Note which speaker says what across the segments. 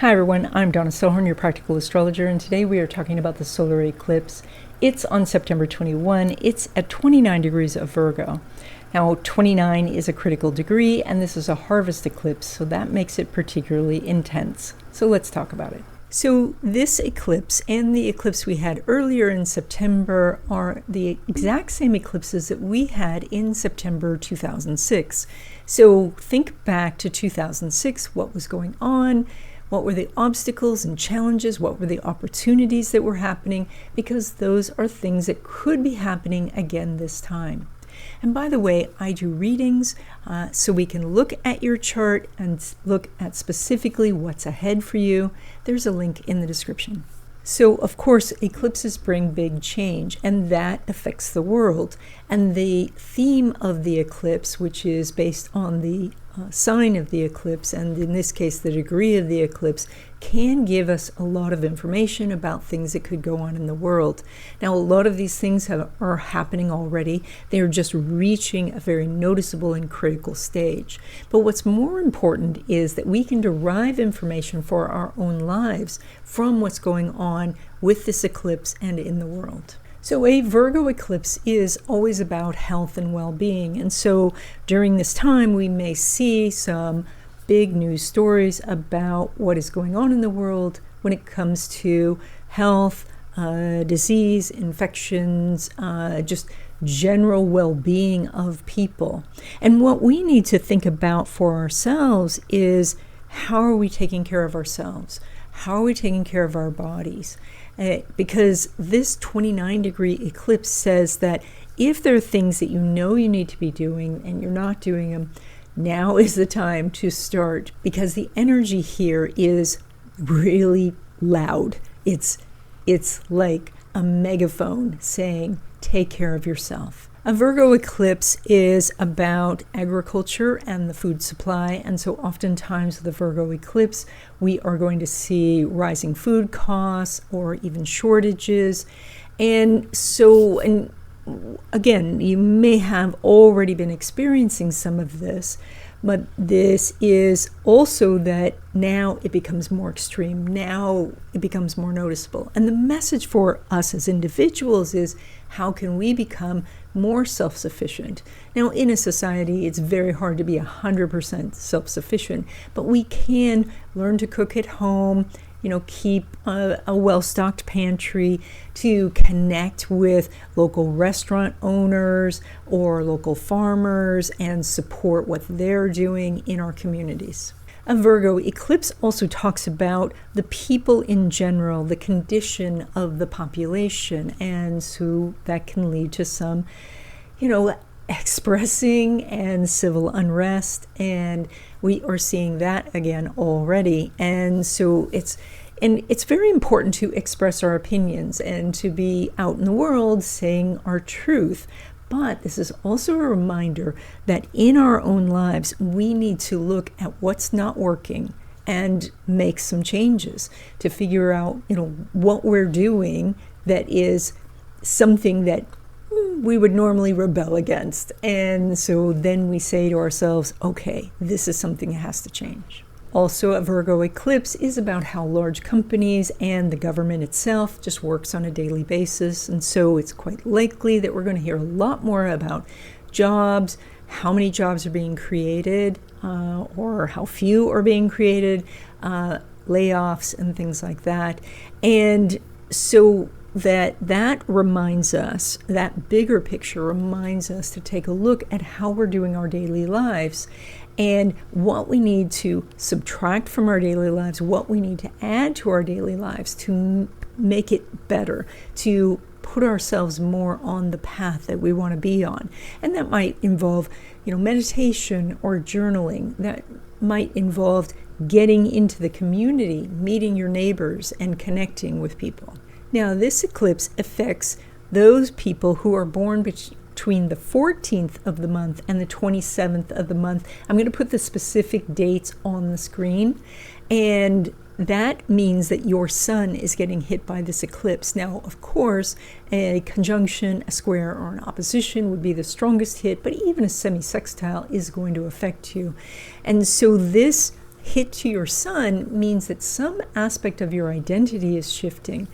Speaker 1: Hi everyone, I'm Donna Stellhorn, your practical astrologer, and today we are talking about the solar eclipse. It's on September 21. It's at 29 degrees of Virgo. Now, 29 is a critical degree, and this is a harvest eclipse, so that makes it particularly intense. So let's talk about it. So this eclipse and the eclipse we had earlier in September are the exact same eclipses that we had in September 2006. So think back to 2006, what was going on? What were the obstacles and challenges? What were the opportunities that were happening? Because those are things that could be happening again this time. And by the way, I do readings so we can look at your chart and look at specifically what's ahead for you. There's a link in the description. So, of course, eclipses bring big change, and that affects the world. And the theme of the eclipse, which is based on the sign of the eclipse, and in this case, the degree of the eclipse, can give us a lot of information about things that could go on in the world. Now, a lot of these things are happening already. They are just reaching a very noticeable and critical stage. But what's more important is that we can derive information for our own lives from what's going on with this eclipse and in the world. So a Virgo eclipse is always about health and well-being. And so during this time, we may see some big news stories about what is going on in the world when it comes to health, disease, infections, just general well-being of people. And what we need to think about for ourselves is, how are we taking care of ourselves? How are we taking care of our bodies? Because this 29-degree eclipse says that if there are things that you know you need to be doing and you're not doing them, now is the time to start, because the energy here is really loud. It's like a megaphone saying, take care of yourself. A Virgo eclipse is about agriculture and the food supply, and so oftentimes with the Virgo eclipse, we are going to see rising food costs or even shortages. And again, you may have already been experiencing some of this, but this is also that now it becomes more extreme. Now it becomes more noticeable. And the message for us as individuals is, how can we become more self-sufficient? Now, in a society, it's very hard to be 100% self-sufficient, but we can learn to cook at home, keep a well-stocked pantry, to connect with local restaurant owners or local farmers and support what they're doing in our communities. A Virgo eclipse also talks about the people in general, the condition of the population, and so that can lead to some, expressing and civil unrest, and we are seeing that again already. And so it's very important to express our opinions and to be out in the world saying our truth. But this is also a reminder that in our own lives, we need to look at what's not working and make some changes to figure out, what we're doing that is something that we would normally rebel against. And so then we say to ourselves, okay, this is something that has to change. Also, a Virgo eclipse is about how large companies and the government itself just works on a daily basis. And so it's quite likely that we're going to hear a lot more about jobs, how many jobs are being created, or how few are being created, layoffs and things like that. And so that reminds us, that bigger picture reminds us to take a look at how we're doing our daily lives and what we need to subtract from our daily lives, what we need to add to our daily lives to make it better, to put ourselves more on the path that we want to be on. And that might involve, meditation or journaling. That might involve getting into the community, meeting your neighbors, and connecting with people. Now, this eclipse affects those people who are born between the 14th of the month and the 27th of the month. I'm going to put the specific dates on the screen, and that means that your sun is getting hit by this eclipse. Now, of course, a conjunction, a square, or an opposition would be the strongest hit, but even a semi-sextile is going to affect you. And so this hit to your sun means that some aspect of your identity is shifting.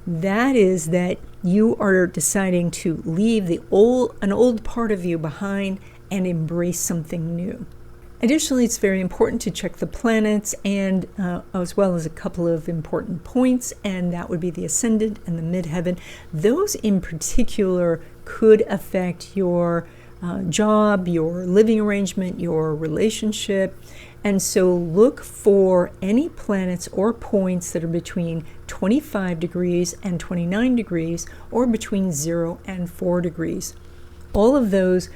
Speaker 1: That is that you are deciding to leave an old part of you behind and embrace something new. Additionally, it's very important to check the planets and as well as a couple of important points, and that would be the ascendant and the midheaven. Those in particular could affect your job, your living arrangement, your relationship. And so look for any planets or points that are between 25 degrees and 29 degrees, or between 0 and 4 degrees. All of those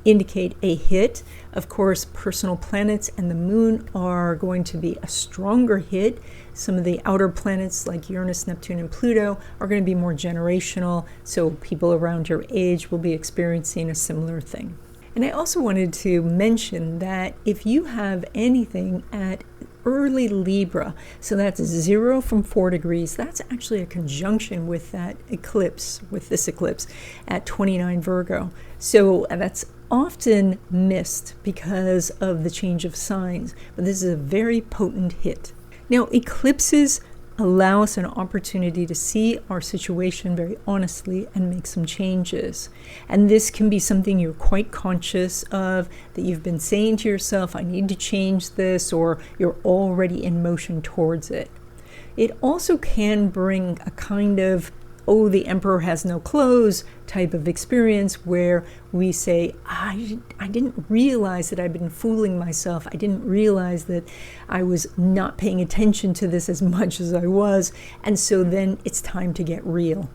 Speaker 1: indicate a hit. Of course, personal planets and the moon are going to be a stronger hit. Some of the outer planets like Uranus, Neptune, and Pluto are going to be more generational, so people around your age will be experiencing a similar thing. And I also wanted to mention that if you have anything at early Libra, so that's 0 from 4 degrees, that's actually a conjunction with that eclipse, with this eclipse at 29 Virgo. So that's often missed because of the change of signs, but this is a very potent hit. Now, eclipses allow us an opportunity to see our situation very honestly and make some changes. And this can be something you're quite conscious of, that you've been saying to yourself, I need to change this, or you're already in motion towards it. It also can bring a kind of, oh, the emperor has no clothes type of experience where we say, I didn't realize that I've been fooling myself. I didn't realize that I was not paying attention to this as much as I was. And so then it's time to get real.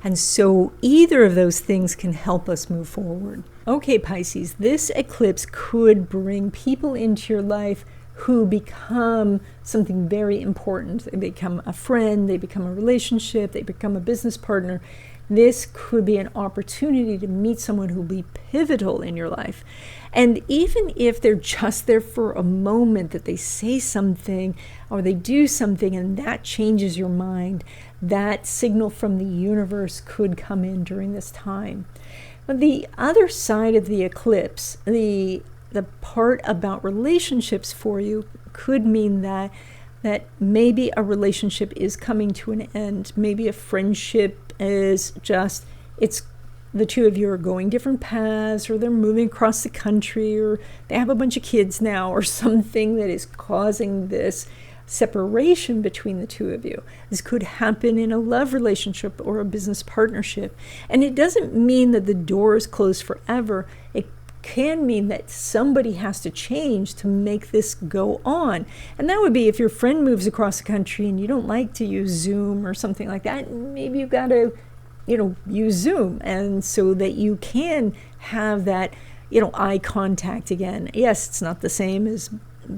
Speaker 1: And so either of those things can help us move forward. Okay, Pisces, this eclipse could bring people into your life who become something very important. They become a friend, they become a relationship, they become a business partner. This could be an opportunity to meet someone who will be pivotal in your life. And even if they're just there for a moment, that they say something or they do something and that changes your mind, that signal from the universe could come in during this time. But the other side of the eclipse, the part about relationships for you, could mean that maybe a relationship is coming to an end. Maybe a friendship is just, it's the two of you are going different paths, or they're moving across the country, or they have a bunch of kids now, or something that is causing this separation between the two of you. This could happen in a love relationship or a business partnership. And it doesn't mean that the door is closed forever. It can mean that somebody has to change to make this go on. And that would be if your friend moves across the country and you don't like to use Zoom or something like that, maybe you've got to, use Zoom, and so that you can have that, eye contact again. Yes, it's not the same as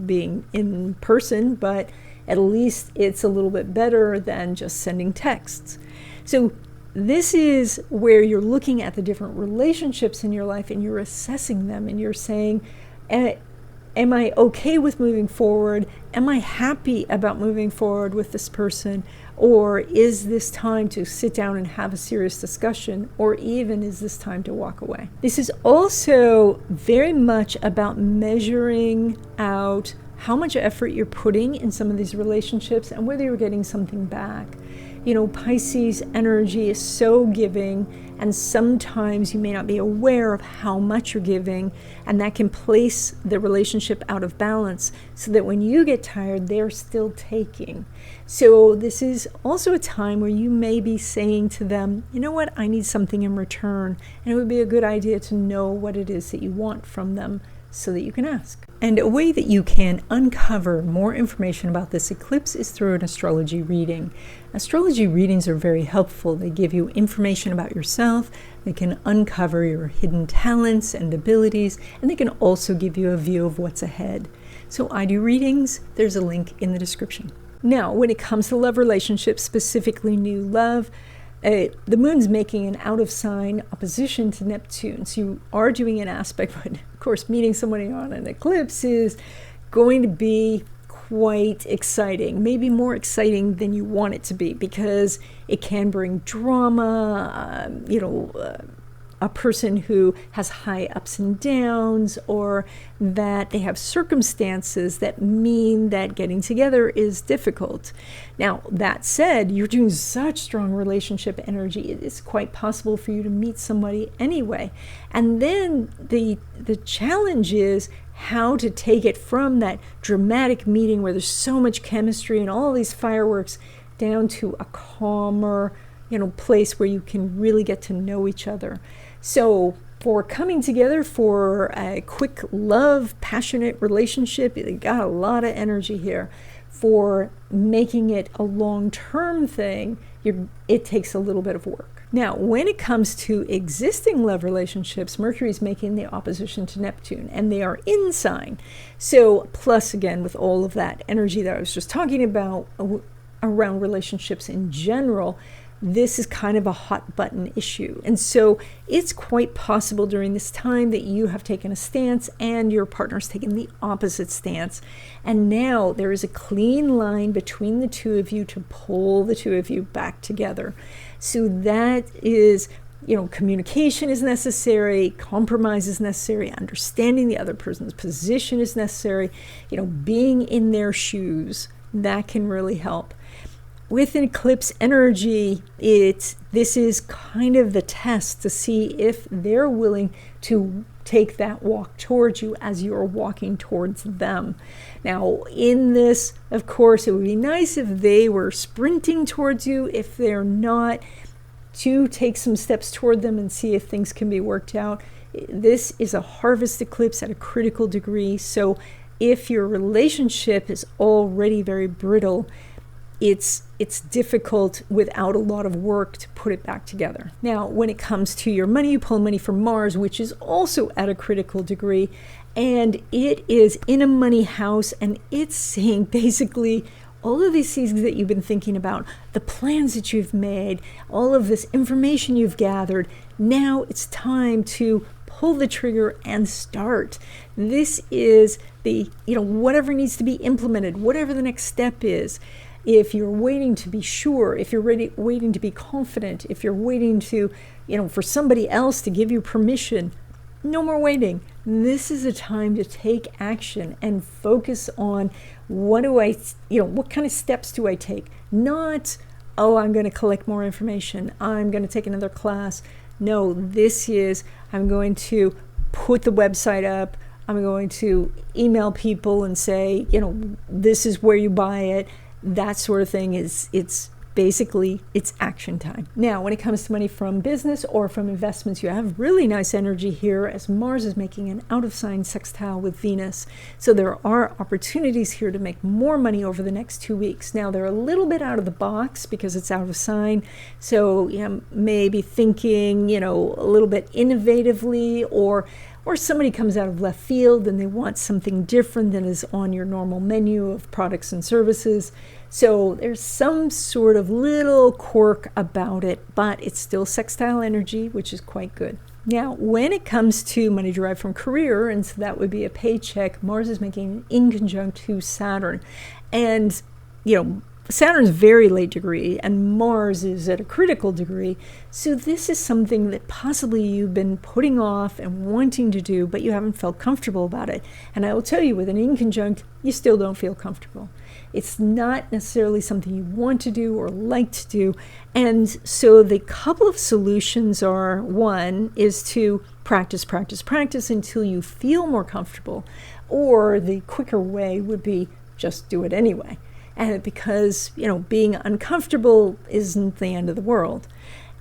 Speaker 1: being in person, but at least it's a little bit better than just sending texts. So this is where you're looking at the different relationships in your life and you're assessing them, and you're saying, am I okay with moving forward? Am I happy about moving forward with this person? Or is this time to sit down and have a serious discussion? Or even is this time to walk away? This is also very much about measuring out how much effort you're putting in some of these relationships and whether you're getting something back. Pisces energy is so giving, and sometimes you may not be aware of how much you're giving, and that can place the relationship out of balance, so that when you get tired, they're still taking. So this is also a time where you may be saying to them, you know what, I need something in return, and it would be a good idea to know what it is that you want from them, so that you can ask. And a way that you can uncover more information about this eclipse is through an astrology reading. Astrology readings are very helpful. They give you information about yourself, they can uncover your hidden talents and abilities, and they can also give you a view of what's ahead. So I do readings, there's a link in the description. Now, when it comes to love relationships, specifically new love, the moon's making an out of sign opposition to Neptune. So you are doing an aspect, but of course meeting somebody on an eclipse is going to be quite exciting, maybe more exciting than you want it to be, because it can bring drama, a person who has high ups and downs, or that they have circumstances that mean that getting together is difficult. Now, that said, you're doing such strong relationship energy, it is quite possible for you to meet somebody anyway. And then the challenge is how to take it from that dramatic meeting where there's so much chemistry and all these fireworks down to a calmer, place where you can really get to know each other. So for coming together for a quick love, passionate relationship, you got a lot of energy here. For making it a long-term thing, it takes a little bit of work. Now, when it comes to existing love relationships, Mercury's making the opposition to Neptune, and they are in sign. So, plus again, with all of that energy that I was just talking about around relationships in general, this is kind of a hot button issue. And so it's quite possible during this time that you have taken a stance and your partner's taken the opposite stance. And now there is a clean line between the two of you to pull the two of you back together. So that is, communication is necessary, compromise is necessary, understanding the other person's position is necessary, being in their shoes, that can really help. With an eclipse energy, this is kind of the test to see if they're willing to take that walk towards you as you're walking towards them. Now, in this, of course, it would be nice if they were sprinting towards you. If they're not, to take some steps toward them and see if things can be worked out. This is a harvest eclipse at a critical degree. So if your relationship is already very brittle, it's difficult without a lot of work to put it back together. Now, when it comes to your money, you pull money from Mars, which is also at a critical degree, and it is in a money house, and it's saying basically all of these things that you've been thinking about, the plans that you've made, all of this information you've gathered, now it's time to pull the trigger and start. This is the, whatever needs to be implemented, whatever the next step is. If you're waiting to be sure, if you're waiting to be confident, if you're waiting to, for somebody else to give you permission, no more waiting. This is a time to take action and focus on what kind of steps do I take? Not, I'm going to collect more information, I'm going to take another class. No, this is, I'm going to put the website up, I'm going to email people and say, this is where you buy it. That sort of thing it's basically, it's action time. Now, when it comes to money from business or from investments, you have really nice energy here as Mars is making an out of sign sextile with Venus. So there are opportunities here to make more money over the next 2 weeks. Now, they're a little bit out of the box because it's out of sign. So maybe thinking, a little bit innovatively, or somebody comes out of left field and they want something different than is on your normal menu of products and services. So there's some sort of little quirk about it, but it's still sextile energy, which is quite good. Now, when it comes to money derived from career, and so that would be a paycheck, Mars is making in conjunct to Saturn. And, Saturn's very late degree and Mars is at a critical degree. So this is something that possibly you've been putting off and wanting to do, but you haven't felt comfortable about it. And I will tell you, with an inconjunct, you still don't feel comfortable. It's not necessarily something you want to do or like to do. And so the couple of solutions are, one is to practice until you feel more comfortable. Or the quicker way would be just do it anyway. And because, being uncomfortable isn't the end of the world.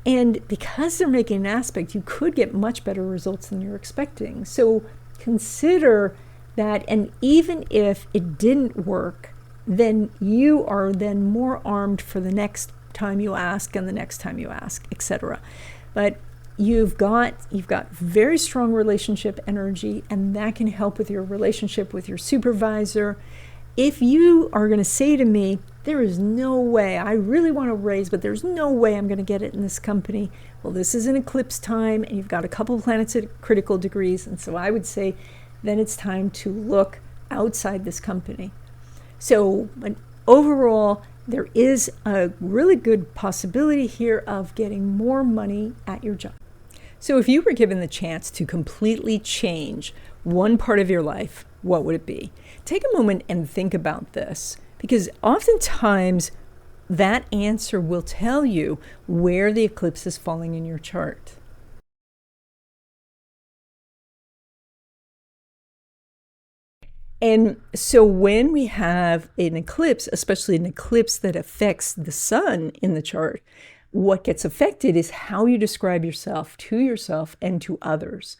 Speaker 1: And because they're making an aspect, you could get much better results than you're expecting. So consider that, and even if it didn't work, then you are then more armed for the next time you ask and the next time you ask, etc. But you've got very strong relationship energy, and that can help with your relationship with your supervisor. If you are going to say to me, there is no way, I really want to raise, but there's no way I'm going to get it in this company. Well, this is an eclipse time, and you've got a couple of planets at critical degrees, and so I would say then it's time to look outside this company. So, but overall, there is a really good possibility here of getting more money at your job. So if you were given the chance to completely change one part of your life, what would it be? Take a moment and think about this, because oftentimes that answer will tell you where the eclipse is falling in your chart. And so when we have an eclipse, especially an eclipse that affects the sun in the chart, what gets affected is how you describe yourself and to others.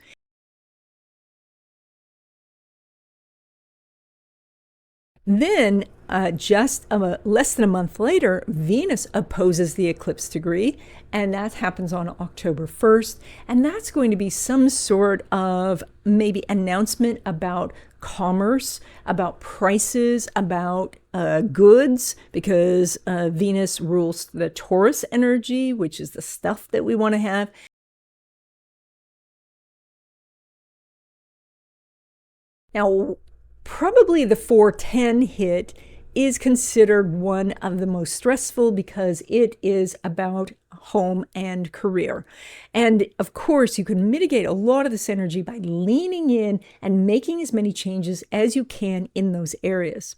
Speaker 1: Then, just less than a month later, Venus opposes the eclipse degree, and that happens on October 1st. And that's going to be some sort of maybe announcement about commerce, about prices, about goods, because Venus rules the Taurus energy, which is the stuff that we want to have. Now, probably the 410 hit is considered one of the most stressful because it is about home and career. And of course, you can mitigate a lot of this energy by leaning in and making as many changes as you can in those areas.